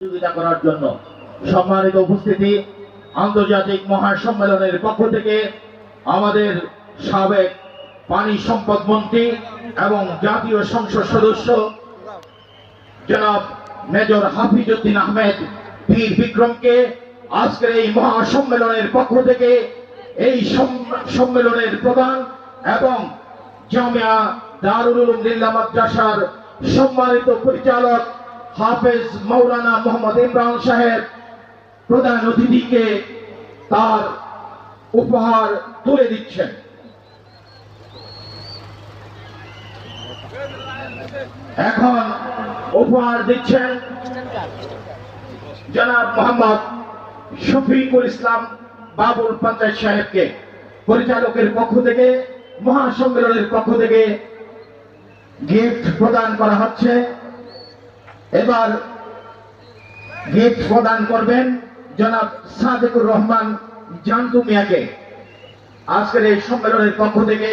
সহযোগিতা করার জন্য সম্মানিত উপস্থিতি, আন্তর্জাতিক মহাসম্মেলনের পক্ষ থেকে আমাদের সাবেক পানি সম্পদ মন্ত্রী এবং জাতীয় সংসদ সদস্য জনাব মেজর হাফিজউদ্দিন আহমেদ বীর বিক্রমকে আজকের এই মহাসম্মেলনের পক্ষ থেকে এই সম্মেলনের প্রধান এবং জামিয়া দারুল উলুম লিল্লাহ মাদ্রাসার সম্মানিত পরিচালক হাফেজ মাওলানা মোহাম্মদ ইমরান সাহেব প্রধান অতিথিকে তার উপহার তুলে দিচ্ছেন। এখন উপহার দিচ্ছেন জনাব মোহাম্মদ শফিকুল ইসলাম বাবুল পঞ্চায়েত সাহেবকে। পরিচালকের পক্ষ থেকে, মহাসম্মেলনের পক্ষ থেকে গিফট প্রদান করা হচ্ছে। এবার গিফট প্রদান করবেন জনাব সাদেকুর রহমান জান্তু মিয়াকে। আজকের এই সম্মেলনের পক্ষ থেকে